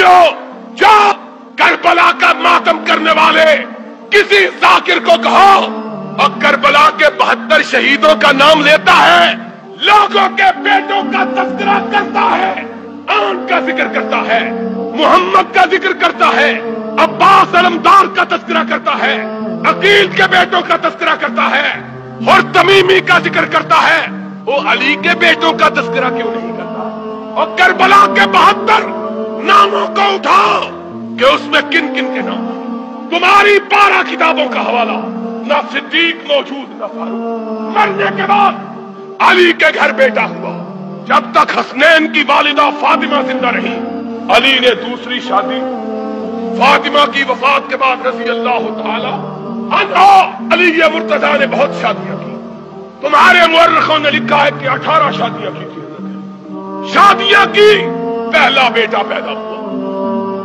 सुनियो, जाओ करबला का मातम करने वाले किसी जाकिर को कहो और करबला के 72 शहीदों का नाम लेता है, लोगों के बेटों का तस्करा करता है, आन का जिक्र करता है, मोहम्मद का जिक्र करता है, अब्बास अलमदार का तस्करा करता है, अकील के बेटों का तस्करा करता है और तमीमी का जिक्र करता है, वो अली के बेटों का तस्करा क्यों नहीं करता? और करबला के 72 नामों को उठाओ कि उसमें किन किन के नाम, तुम्हारी 12 किताबों का हवाला, ना सिद्दीक मौजूद ना फारूक। मरने के बाद अली के घर बेटा हुआ, जब तक हसनैन की वालिदा फातिमा जिंदा रही, अली ने दूसरी शादी, फातिमा की वफात के बाद रज़ी अल्लाह तआला अन्हा अली मुर्तजा ने बहुत शादियां की। तुम्हारे मुअर्रिखों ने लिखा है कि 18 शादियां की थी। शादियां की, पहला बेटा पैदा हुआ।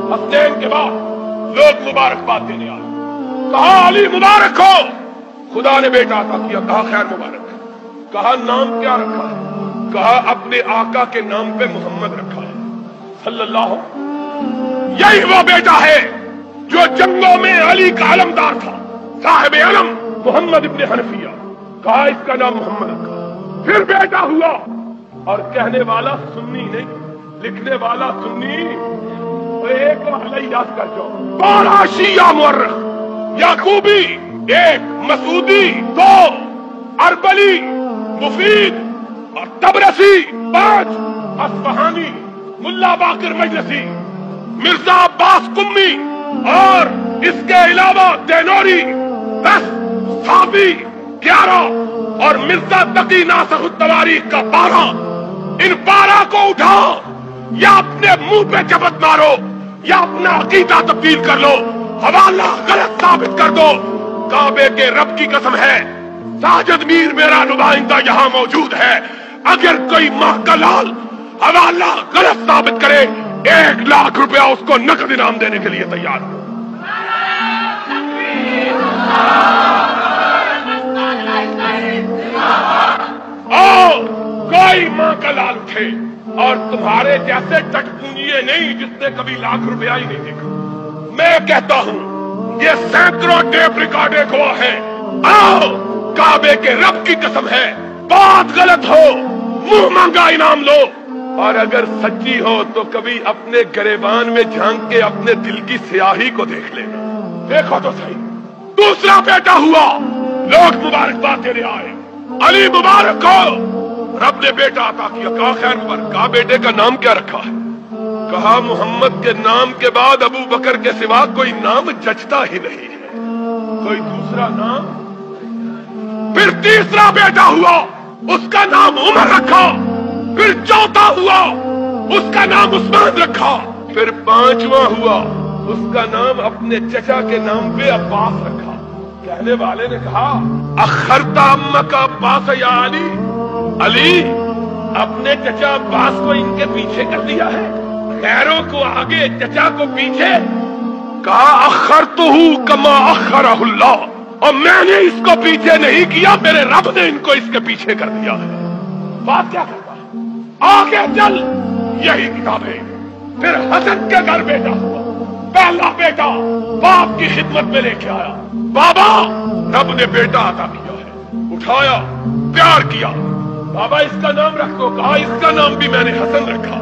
हसनैन के बाद लोग मुबारकबाद देने आए, कहा अली मुबारक हो, खुदा ने बेटा अता किया, कहा खैर मुबारक। कहा नाम क्या रखा है? कहा अपने आका के नाम पे मोहम्मद रखा है सल्लल्लाहु। यही वो बेटा है जो जंगों में अली का अलमदार था, साहिब अलम मोहम्मद इब्ने हनफिया। कहा इसका नाम मोहम्मद रखा। फिर बेटा हुआ और कहने वाला सुन्नी नहीं, लिखने वाला सुन्नी। तो एक वाला याद कर जाओ, 12 शिया मुअर्रिख, याकूबी 1, मसूदी 2, अरबली, मुफीद और तबरसी 5, अस्फहानी, मुल्ला बाकिर मजलिसी, मिर्जा अब्बास कुम्मी और इसके अलावा देनोरी 10, साबी 11 और मिर्जा तकी नासर तवारीख का 12। इन 12 को उठाओ या अपने मुंह पे जबत मारो या अपना अकीदा तब्दील कर लो, हवाला गलत साबित कर दो। काबे के रब की कसम है, साजिद मीर मेरा नुमाइंदा यहां मौजूद है, अगर कोई माह का लाल हवाला गलत साबित करे, 1 लाख रुपया उसको नकद इनाम देने के लिए तैयार हो। कोई मां का लाल उठे और तुम्हारे जैसे टटपूंजिए नहीं जिसने कभी लाख रुपया ही नहीं देखा। मैं कहता हूं ये सैकड़ों टेप रिकॉर्डे गवाह है। आओ काबे के रब की कसम है, बात गलत हो मुंह मांगा इनाम लो, और अगर सच्ची हो तो कभी अपने गरेबान में झांक के अपने दिल की स्याही को देख लेना। देखो तो सही, दूसरा बेटा हुआ, लोग मुबारकबाद देने आए, अली मुबारक हो, रब ने बेटा अता किया। कहा खैर मुबारक। कहा बेटे का नाम क्या रखा है? कहा मोहम्मद के नाम के बाद अबू बकर के सिवा कोई नाम जचता ही नहीं है, कोई दूसरा नाम। फिर तीसरा बेटा हुआ, उसका नाम उमर रखा। फिर चौथा हुआ, उसका नाम उस्मान रखा। फिर 5वां हुआ, उसका नाम अपने चचा के नाम पे अब्बास रखा। कहने वाले ने कहा अखरता अम्मा का अब्बास या अली, अली अपने चचा अब्बास को इनके पीछे कर दिया है, खैरों को आगे चचा को पीछे। कहा अखरतहू कमा अखरहुल्लाह, और मैंने इसको पीछे नहीं किया, मेरे रब ने इनको इसके पीछे कर दिया है। बात क्या करता है? आगे चल, यही किताब है। फिर हसन के घर बेटा हुआ, पहला बेटा बाप की खिदमत में लेके आया। बाबा, रब ने बेटा अता किया है, उठाया, प्यार किया। बाबा इसका नाम रखो। कहा इसका नाम भी मैंने हसन रखा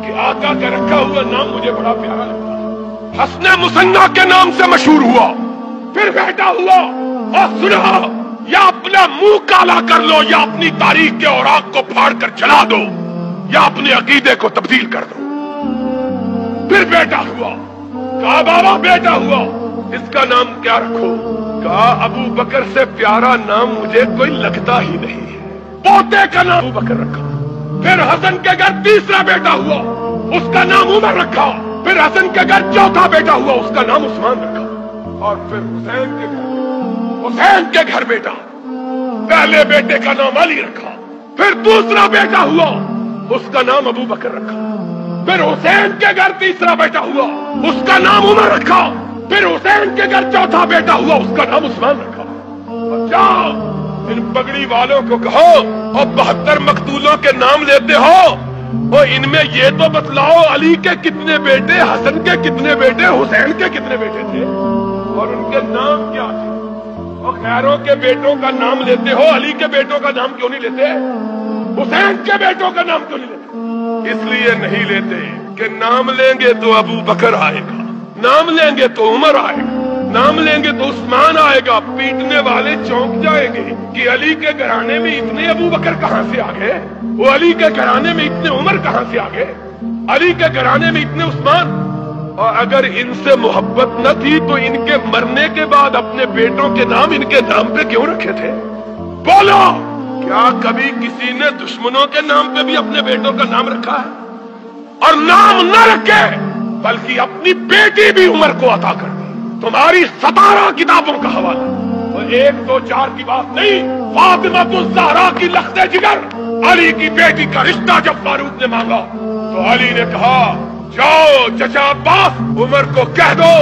कि आका का रखा हुआ नाम मुझे बड़ा प्यारा लगता है। हसने मुसन्ना के नाम से मशहूर हुआ। फिर बेटा हुआ, और सुना, या अपना मुंह काला कर लो या अपनी तारीख के औराक को फाड़ कर जला दो या अपने अकीदे को तब्दील कर दो। फिर बेटा हुआ। कहा बाबा बेटा हुआ, इसका नाम क्या रखो? कहा अबू बकर से प्यारा नाम मुझे कोई लगता ही नहीं है, पोते का नाम अबू बकर रखा। फिर हसन के घर तीसरा बेटा हुआ, उसका नाम उमर रखा। फिर हसन के घर चौथा बेटा हुआ, उसका नाम उस्मान रखा। और फिर हुसैन के घर बेटा, पहले बेटे का नाम अली रखा। फिर दूसरा बेटा हुआ, उसका नाम अबू बकर रखा। फिर हुसैन के घर तीसरा बेटा हुआ, उसका नाम उमर रखा। फिर हुसैन के घर चौथा बेटा हुआ, उसका नाम उस्मान रखा। जाओ इन पगड़ी वालों को कहो, और 72 मकतूलों के नाम लेते हो, वो इनमें ये तो बतलाओ अली के कितने बेटे, हसन के कितने बेटे, हुसैन के कितने बेटे थे और उनके नाम क्या थे? और खैरों के बेटों का नाम लेते हो, अली के बेटों का नाम क्यों नहीं लेते? हुसैन के बेटों का नाम क्यों नहीं लेते? इसलिए नहीं लेते कि नाम लेंगे तो अबू बकर आएगा, नाम लेंगे तो उमर आएगा, नाम लेंगे तो उस्मान आएगा। पीटने वाले चौंक जाएंगे कि अली के घराने में इतने अबू बकर कहां से आ गए, वो अली के घराने में इतने उमर कहां से आ गए, अली के घराने में इतने उस्मान। और अगर इनसे मोहब्बत न थी तो इनके मरने के बाद अपने बेटों के नाम इनके नाम पे क्यों रखे थे? बोलो, क्या कभी किसी ने दुश्मनों के नाम पे भी अपने बेटों का नाम रखा है? और नाम न रखे बल्कि अपनी बेटी भी उमर को अता कर दी। तुम्हारी 17 किताबों का हवाला और 1 2 4 की बात नहीं। फातिमा ज़हरा की लख्ते जिगर अली की बेटी का रिश्ता जब फारूक ने मांगा तो अली ने कहा, जाओ चचा अब्बास, उमर को कह दो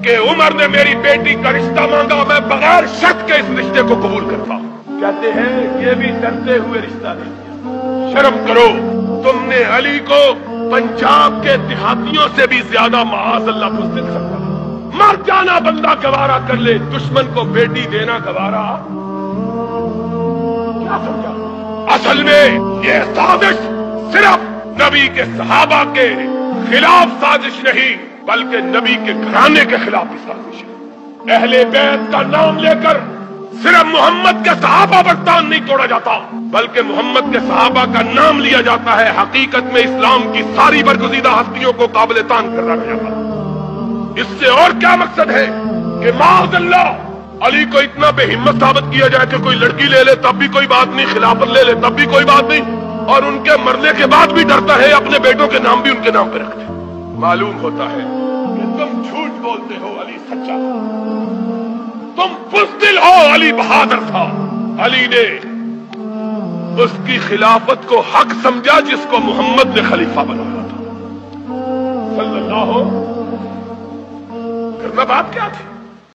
कि उमर ने मेरी बेटी का रिश्ता मांगा, मैं बगैर शर्त के इस रिश्ते को कबूल करता हूं। कहते हैं ये भी डरते हुए रिश्ता नहीं किया। शर्म करो, तुमने अली को पंजाब के देहातियों से भी ज्यादा माअज़ल्लाह बुज़दिल समझा। मर जाना बंदा गवारा कर ले, दुश्मन को बेटी देना गवारा क्या समझा? असल में ये साजिश सिर्फ नबी के सहाबा के खिलाफ साजिश नहीं बल्कि नबी के घराने के खिलाफ भी साजिश है। अहले बैत का नाम लेकर सिर्फ मोहम्मद के सहाबा पर तान नहीं तोड़ा जाता बल्कि मोहम्मद के सहाबा का नाम लिया जाता है। हकीकत में इस्लाम की सारी बरगुज़ीदा हस्तियों को काबिल तान कर रखा जाता है। इससे और क्या मकसद है कि माअज़ल्लाह अली को इतना बेहिम्मत साबित किया जाए कि कोई लड़की ले ले तब भी कोई बात नहीं, खिलाफत ले ले तब भी कोई बात नहीं, और उनके मरने के बाद भी डरता है अपने बेटों के नाम भी उनके नाम पे रखते। मालूम होता है कि तुम झूठ बोलते हो, अली सच्चा था, तुम बुज़दिल हो, अली बहादुर था। अली ने उसकी खिलाफत को हक समझा जिसको मोहम्मद ने खलीफा बनाया था सल्लल्लाहु। करना बात क्या थी?